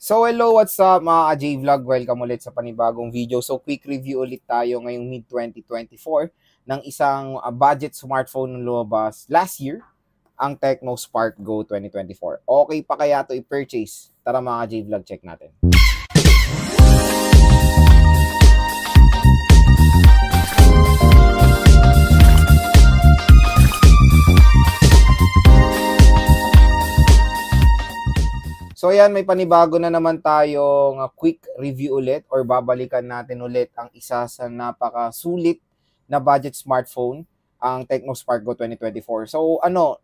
So hello, what's up mga ka-J-Vlog? Welcome ulit sa panibagong video. So quick review ulit tayo ngayong mid-2024 ng isang budget smartphone na lumabas last year, ang Tecno Spark Go 2024. Okay pa kaya ito i-purchase? Tara mga ka-J-Vlog, check natin. So yan, may panibago na naman tayong quick review ulit or babalikan natin ulit ang isa sa napakasulit na budget smartphone, ang Tecno Spark Go 2024. So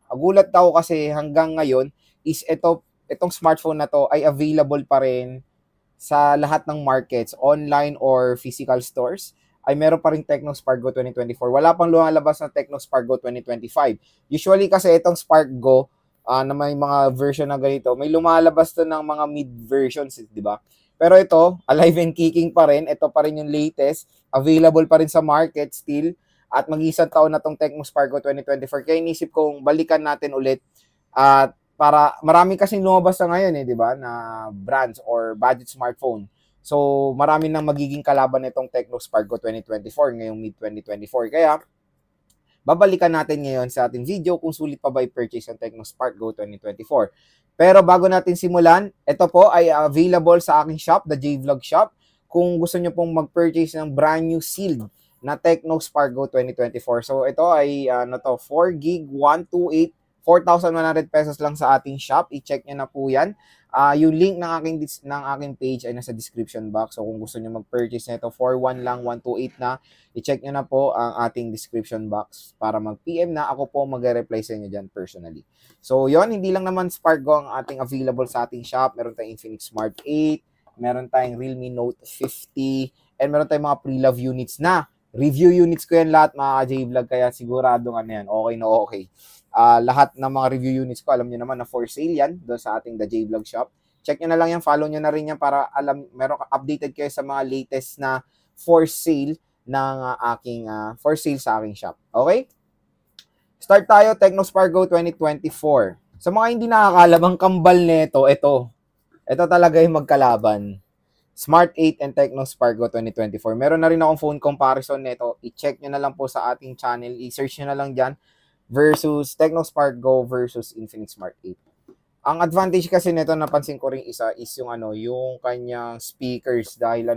gulat ako kasi hanggang ngayon is itong smartphone na to ay available pa rin sa lahat ng markets, online or physical stores. Ay meron pa rin Tecno Spark Go 2024. Wala pang lumalabas na Tecno Spark Go 2025. Usually kasi itong Spark Go na may mga version na ganito, may lumalabas to ng mga mid versions, di ba? Pero ito, alive and kicking pa rin. Ito pa rin yung latest. Available pa rin sa market still. At mag-isang taon na tong Tecno Spark Go 2024. Kaya inisip kong balikan natin ulit. At para marami kasing lumabas na ngayon, di ba? Na brands or budget smartphone. So, marami nang magiging kalaban nitong Tecno Spark Go 2024 ngayong mid-2024. Kaya, babalikan natin ngayon sa ating video kung sulit pa ba i-purchase ang Tecno Spark Go 2024. Pero bago natin simulan, ito po ay available sa aking shop, the J-Vlog Shop. Kung gusto nyo pong mag-purchase ng brand new sealed na Tecno Spark Go 2024. So ito ay 4GB 128, 4,100 pesos lang sa ating shop. I-check nyo na po yan. Yung link ng aking page ay nasa description box. So kung gusto niyo mag-purchase nito, 41 lang 128 na, i-check niyo na po ang ating description box para mag-PM na ako po mag-reply sa inyo diyan personally. So yon, hindi lang naman Spark Go ang ating available sa ating shop. Meron tayong Infinix Smart 8, meron tayong Realme Note 50, and meron tayong mga pre-love units na. Review units ko yan lahat mga J-Vlog, kaya sigurado nga na yan. Okay na okay. Lahat ng mga review units ko, alam niyo naman na for sale yan doon sa ating The J-Vlog Shop. Check nyo na lang yan, follow nyo na rin yan para meron updated kayo sa mga latest na for sale ng aking for sale sa aking shop. Okay? Start tayo, Tecno Spark Go 2024. Sa mga hindi nakakalabang kambal nito, ito talaga yung magkalaban. Smart 8 and Tecno Spark Go 2024. Meron na rin akong phone comparison nito. I-check nyo na lang po sa ating channel. I-search nyo na lang dyan versus Tecno Spark Go versus Infinix Smart 8. Ang advantage kasi nito, napansin ko rin isa, is yung yung kanyang speakers, dahil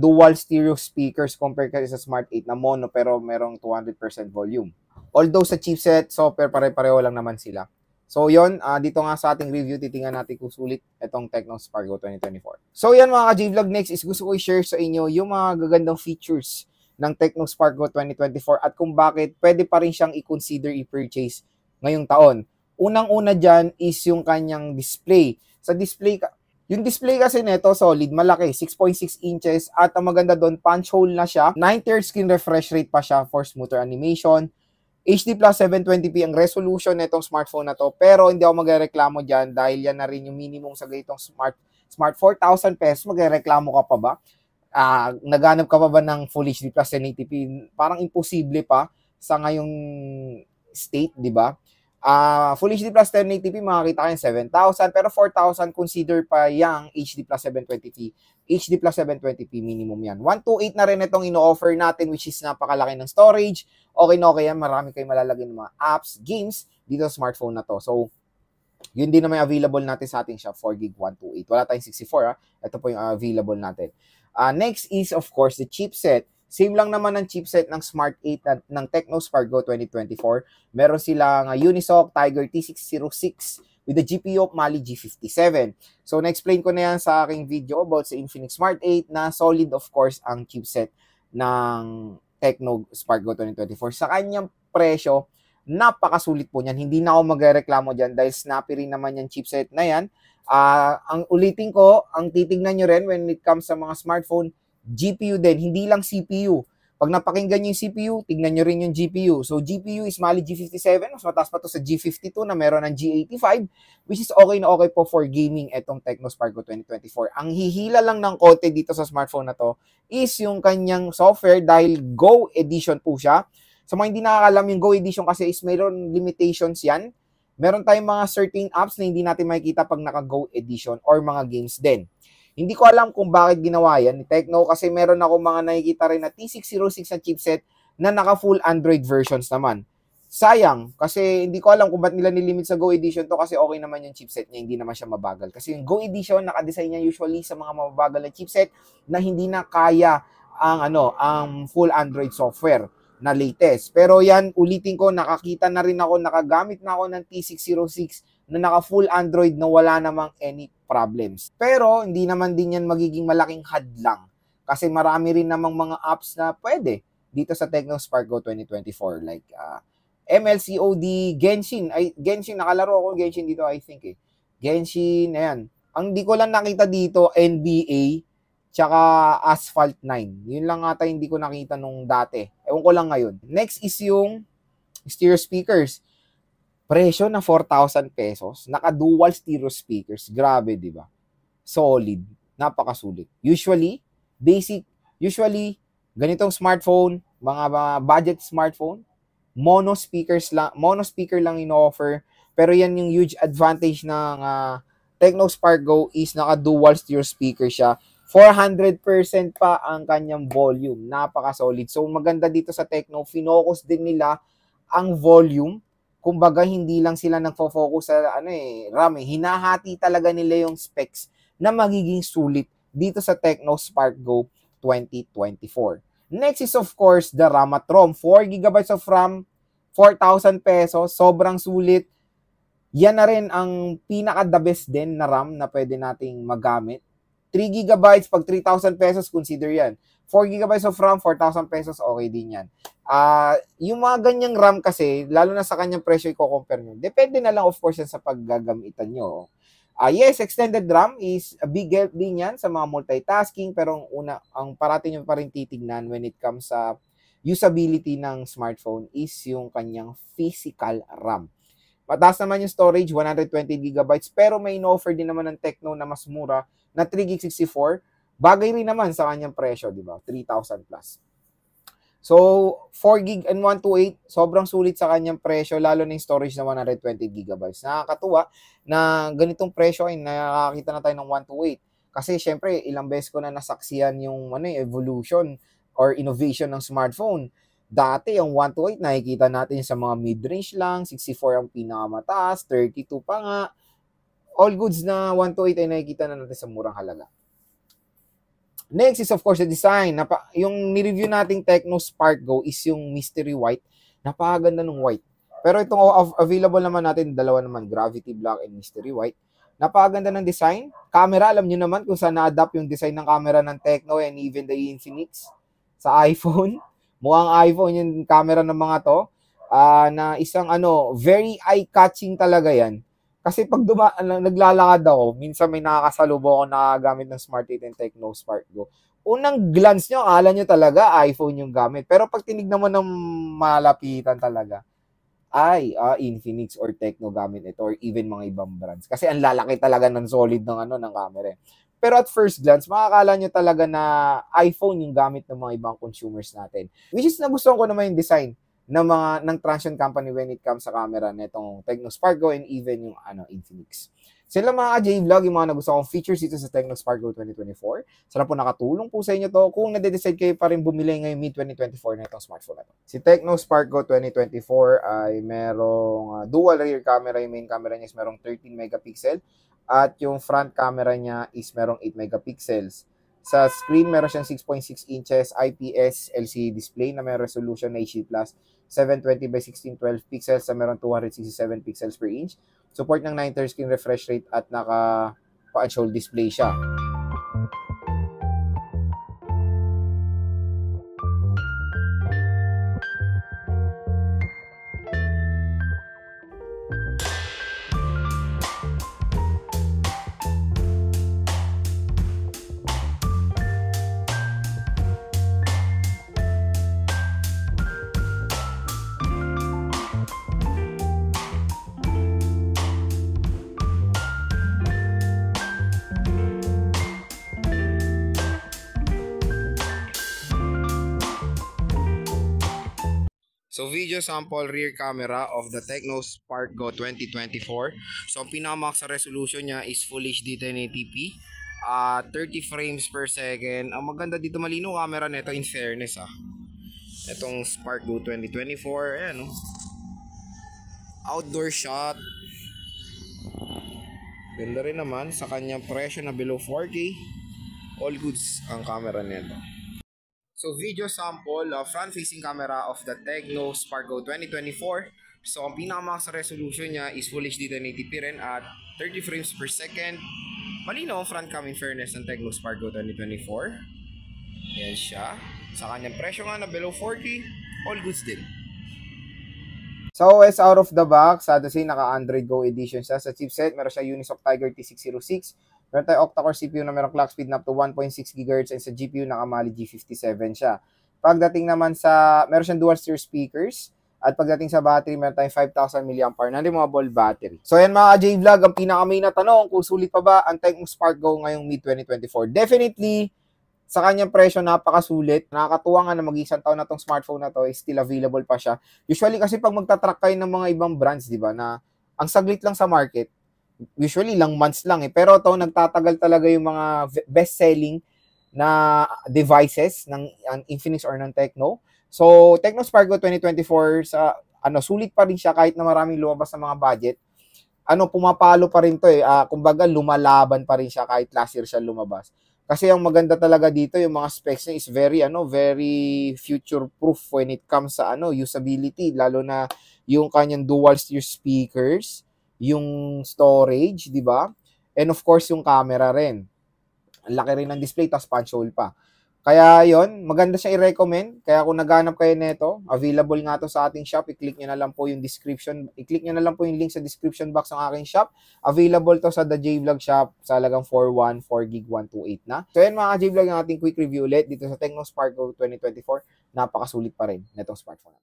dual stereo speakers compared kasi sa Smart 8 na mono pero merong 200% volume. Although sa chipset, software pare-pareho lang naman sila. So yon, dito nga sa ating review, titingnan natin kung sulit itong Tecno Spark Go 2024. So yan mga ka-J-Vlog, next is gusto ko i-share sa inyo yung mga gagandang features ng Tecno Spark Go 2024 at kung bakit pwede pa rin siyang i-consider i-purchase ngayong taon. Unang-una dyan is yung kanyang display. Sa display, yung display kasi nito solid, malaki, 6.6 inches at ang maganda doon, punch hole na siya. 9Hz screen refresh rate pa siya for smoother animation. HD plus 720p ang resolution nitong smartphone na to, pero hindi ako magreklamo dyan dahil yan na rin yung minimum sa ganitong smart 4,000 pesos. Magreklamo ka pa ba? Naghanap ka pa ba ng Full HD plus 1080p? Parang imposible pa sa ngayong state, di ba? Full HD plus 1080p, makakita kayo 7,000, pero 4,000 consider pa yung HD plus 720p. HD plus 720p minimum yan. 128 na rin itong ino-offer natin, which is napakalaki ng storage. Okay na okay yan, marami kayong malalagay ng mga apps, games dito sa smartphone na to. So, yun din naman available natin sa ating shop, 4GB 128. Wala tayong 64 Ito po yung available natin. Next is of course the chipset. Same lang naman ang chipset ng Smart 8 ng Tecno Spark Go 2024. Meron silang Unisoc Tiger T606 with the GPU of Mali G57. So na-explain ko na yan sa aking video about sa Infinix Smart 8 na solid of course ang chipset ng Tecno Spark Go 2024. Sa kanyang presyo, napakasulit po niyan. Hindi na ako magreklamo dyan dahil snappy rin naman yung chipset na yan. Ang ulitin ko, ang titignan nyo rin when it comes sa mga smartphone, GPU din, hindi lang CPU. Pag napakinggan nyo yung CPU, tignan nyo rin yung GPU. So GPU is Mali G57, mas mataas pa to sa G52 na meron ng G85, which is okay na okay po for gaming etong Tecno Spark Go 2024. Ang hihila lang ng konti dito sa smartphone na to is yung kanyang software dahil Go Edition po siya. Sa mga hindi nakakalam, yung Go Edition kasi is mayroon limitations yan. Meron tayong mga certain apps na hindi natin makikita pag naka-Go edition or mga games din. Hindi ko alam kung bakit ginawa yan ni Tecno kasi meron ako mga nakikita rin na T606 na chipset na naka-full Android versions naman. Sayang, kasi hindi ko alam kung ba't nila nilimit sa Go Edition to kasi okay naman yung chipset niya, hindi naman siya mabagal. Kasi yung Go Edition, nakadesign niya usually sa mga mababagal na chipset na hindi na kaya ang full Android software na latest. Pero yan, ulitin ko, nakakita na rin ako, nakagamit na ako ng T606 na naka-full Android na wala namang any problems. Pero hindi naman din yan magiging malaking hadlang kasi marami rin namang mga apps na pwede dito sa Tecno Spark Go 2024 like MLCOD, Genshin, nakalaro ako Genshin dito I think Genshin, ayan. Ang di ko lang nakita dito, NBA, tsaka Asphalt 9. Yun lang ata hindi ko nakita nung dati. Ewan ko lang ngayon. Next is yung stereo speakers. Presyo na 4,000 pesos. Naka-dual stereo speakers. Grabe, di ba? Solid. Napakasulit. Usually, ganitong smartphone, mga budget smartphone, mono speaker lang ino-offer. Pero yan yung huge advantage ng Tecno Spark Go is naka-dual stereo speaker siya. 400% pa ang kanyang volume. Napaka-solid. So, maganda dito sa Tecno, finokus din nila ang volume. Kumbaga, hindi lang sila nagfo-focus sa RAM. Hinahati talaga nila yung specs na magiging sulit dito sa Tecno Spark Go 2024. Next is of course the RAM at ROM. 4 GB of RAM, 4,000 pesos. Sobrang sulit. Yan na rin ang pinaka-the best din na RAM na pwede nating magamit. 3 GB pag 3,000 pesos, consider yan. 4 GB of RAM, 4,000 pesos, okay din yan. Yung mga ganyang RAM kasi, lalo na sa kanyang presyo, i-compare nyo. Depende na lang of course yan sa paggagamitan nyo. Yes, extended RAM is a big help din yan sa mga multitasking, pero ang parati nyo pa rin titignan when it comes sa usability ng smartphone is yung kanyang physical RAM. Mataas naman yung storage, 120 GB, pero may in-offer din naman ng Tecno na mas mura na 3GB64. Bagay rin naman sa kanyang presyo, di ba? 3,000 plus. So, 4GB and 128, sobrang sulit sa kanyang presyo, lalo na yung storage na 120 GB. Nakakatuwa na ganitong presyo ay nakakita na tayo ng 128. Kasi syempre, ilang beses ko na nasaksiyan yung evolution or innovation ng smartphone. Dati, yung 128, nakikita natin sa mga mid-range lang, 64 ang pinakamataas, 32 pa nga. All goods na 128 ay nakikita na natin sa murang halaga. Next is of course the design. Yung ni-review nating Tecno Spark Go is yung mystery white. Napakaganda ng white. Pero itong available naman natin, dalawa naman, Gravity Black and Mystery White. Napakaganda ng design. Camera, alam nyo naman kung saan na-adapt yung design ng camera ng Tecno and even the Infinix sa iPhone. Mukhang iPhone yung camera ng mga to. Na isang very eye-catching talaga yan. Kasi pag naglalakad ako, minsan may nakakasalubong ako nakagamit ng Smart 8 and Tecno Spark Go. Unang glance nyo, akala nyo talaga iPhone yung gamit. Pero pag tinignan mo ng malapitan talaga, Infinix or Tecno gamit ito or even mga ibang brands. Kasi ang lalaki talaga ng solid ng camera. Pero at first glance, makakala nyo talaga na iPhone yung gamit ng mga ibang consumers natin. Which is nagustuhan ko naman yung design ng Transsion company when it comes sa camera nitong Tecno Spark Go and even yung Infinix. Sila mga J-Vlog, yung mga nagustuhan kong features dito sa Tecno Spark Go 2024. Sana po nakatulong po sa inyo to kung nade-decide kayo pa rin bumili ngayong mid-2024 na itong smartphone na to. Si Tecno Spark Go 2024 ay merong dual rear camera. Yung main camera niya is merong 13 megapixel at yung front camera niya is merong 8 megapixels. Sa screen, meron siyang 6.6 inches IPS LCD display na may resolution na HD+, 720 by 1612 pixels sa meron 267 pixels per inch. Support ng 9:30 screen refresh rate at naka-punch hole display siya. So, video sample rear camera of the Tecno Spark Go 2024. So, ang pinakamax sa resolution niya is Full HD 1080p. 30 frames per second. Ang maganda dito, malinaw camera nito in fairness Itong Spark Go 2024. Ayan outdoor shot. Ganda rin naman sa kanyang presyo na below 4K. All goods ang camera nito. So, video sample front-facing camera of the Tecno Spark Go 2024. So, ang pinakamax resolution niya is Full HD 1080p rin at 30 frames per second. Malinaw ang front cam in fairness ng Tecno Spark Go 2024. Yan siya. Sa kanyang presyo nga na below 4K, all goods din. So, it's out of the box. Say, naka-Android Go edition siya. Sa chipset, meron siya Unisoc Tiger T606. Meron tayo octa-core CPU na merong clock speed na up to 1.6 GHz and sa GPU nakamali G57 siya. Pagdating naman sa, meron siyang dual stereo speakers at pagdating sa battery, meron tayong 5,000 mAh na removable battery. So yan mga J-Vlog, ang pinaka-main na tanong kung sulit pa ba ang Tecno Spark Go ngayong mid-2024. Definitely, sa kanyang presyo, napakasulit. Nakakatuwa nga na mag-isang taon na tong smartphone na to is still available pa siya. Usually kasi pag magtatrack kayo ng mga ibang brands, di ba, na ang saglit lang sa market, usually lang months lang pero ito nagtatagal talaga yung mga best-selling na devices ng Infinix or ng Tecno. So, Tecno Spark Go 2024 sa sulit pa rin siya kahit na maraming lumabas na mga budget. Pumapalo pa rin to kumbaga lumalaban pa rin siya kahit last year siya lumabas. Kasi ang maganda talaga dito yung mga specs niya is very future proof when it comes sa usability, lalo na yung kanyang dual stereo speakers, yung storage, di ba? And of course, yung camera rin. Ang laki rin ng display, tapos punch hole pa. Kaya yon, maganda siya i-recommend. Kaya kung naghanap kayo nito, available nga to sa ating shop. I-click nyo na lang po yung description. I-click nyo na lang po yung link sa description box ng aking shop. Available to sa The J-Vlog shop sa halagang 414 gig 128 na. So yan mga J-Vlog, ang ating quick review ulit dito sa Tecno Spark Go 2024. Napakasulit pa rin netong smartphone.